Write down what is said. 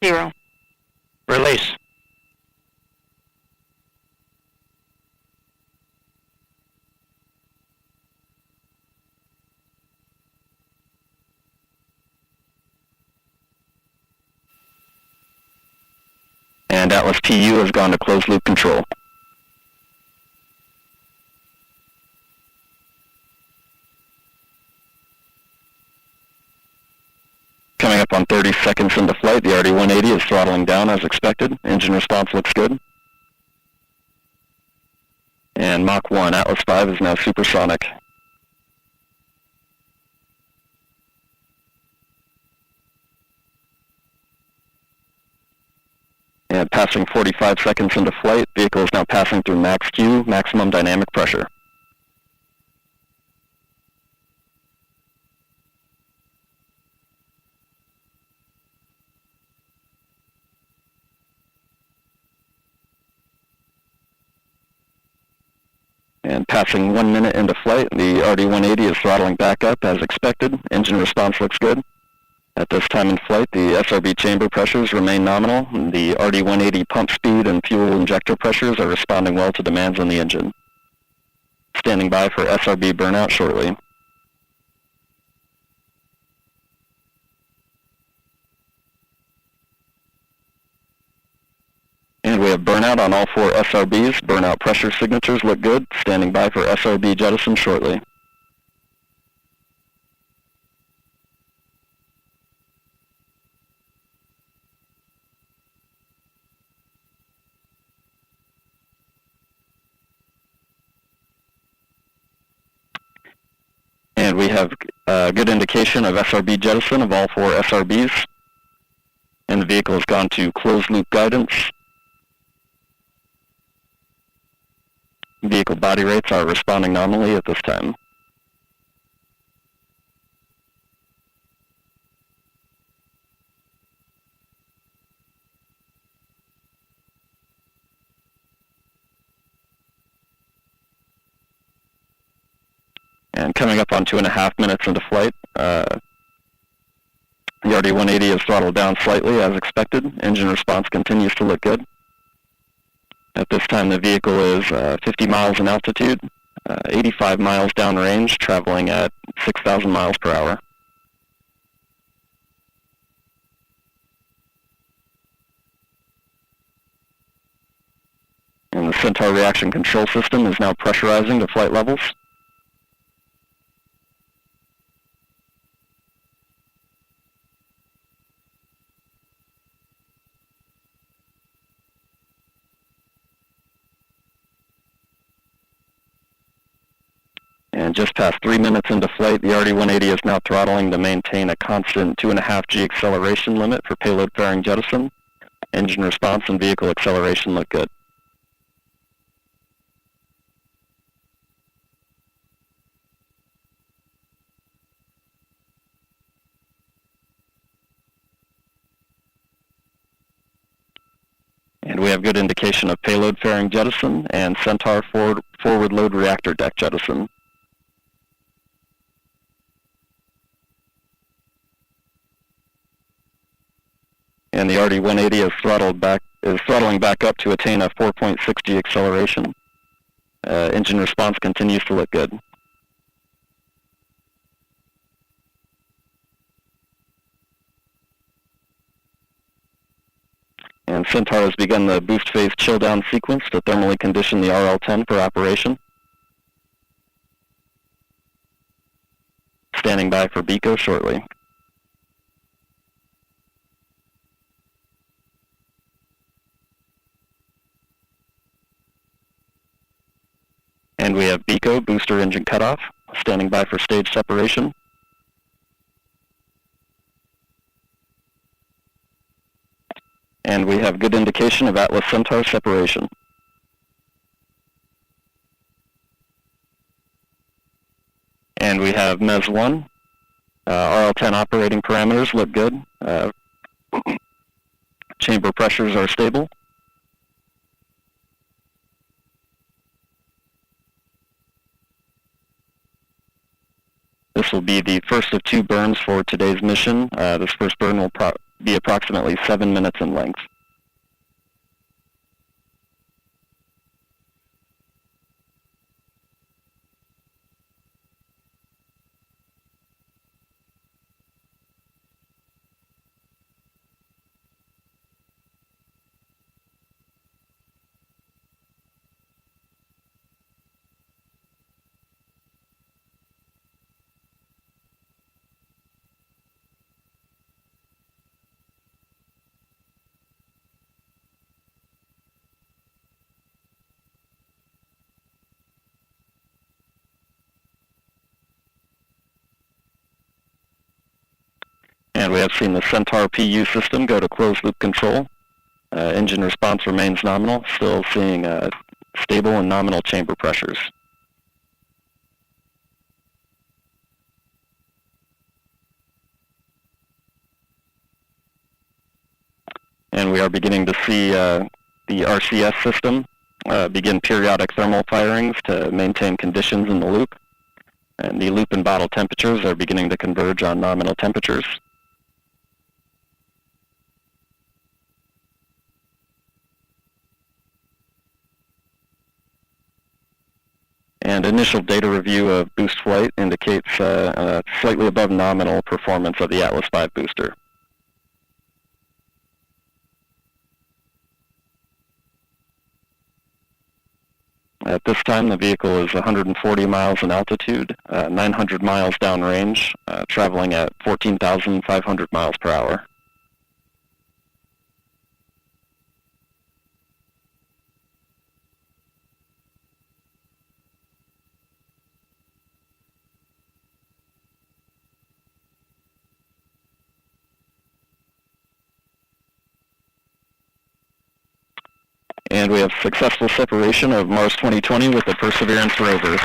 0. Release. And Atlas TU has gone to closed loop control. Coming up on 30 seconds into flight, the RD-180 is throttling down as expected. Engine response looks good. And Mach 1, Atlas 5 is now supersonic. And passing 45 seconds into flight, vehicle is now passing through max Q, maximum dynamic pressure. And passing 1 minute into flight, the RD-180 is throttling back up as expected. Engine response looks good. At this time in flight, the SRB chamber pressures remain nominal. The RD-180 pump speed and fuel injector pressures are responding well to demands on the engine. Standing by for SRB burnout shortly. And we have burnout on all 4 SRBs. Burnout pressure signatures look good. Standing by for SRB jettison shortly. And we have a good indication of SRB jettison of all 4 SRBs. And the vehicle has gone to closed loop guidance. Vehicle body rates are responding nominally at this time. And coming up on 2.5 minutes into flight, the RD-180 is throttled down slightly as expected. Engine response continues to look good. At this time, the vehicle is 50 miles in altitude, 85 miles downrange, traveling at 6,000 miles per hour. And the Centaur reaction control system is now pressurizing to flight levels. And just past 3 minutes into flight, the RD-180 is now throttling to maintain a constant 2.5 G acceleration limit for payload fairing jettison. Engine response and vehicle acceleration look good. And we have good indication of payload fairing jettison and Centaur forward load reactor deck jettison. And the RD-180 is throttling back up to attain a 4.6 G acceleration. Engine response continues to look good. And Centaur has begun the boost phase chill down sequence to thermally condition the RL-10 for operation. Standing by for BECO shortly. And we have BECO, booster engine cutoff, standing by for stage separation. And we have good indication of Atlas Centaur separation. And we have MES 1. RL-10 operating parameters look good. Chamber pressures are stable. This will be the first of 2 burns for today's mission. This first burn will be approximately 7 minutes in length. And we have seen the Centaur PU system go to closed-loop control. Engine response remains nominal, still seeing stable and nominal chamber pressures. And we are beginning to see the RCS system begin periodic thermal firings to maintain conditions in the loop. And the loop and bottle temperatures are beginning to converge on nominal temperatures. And initial data review of boost flight indicates slightly above nominal performance of the Atlas V booster. At this time, the vehicle is 140 miles in altitude, 900 miles downrange, traveling at 14,500 miles per hour. And we have successful separation of Mars 2020 with the Perseverance rover.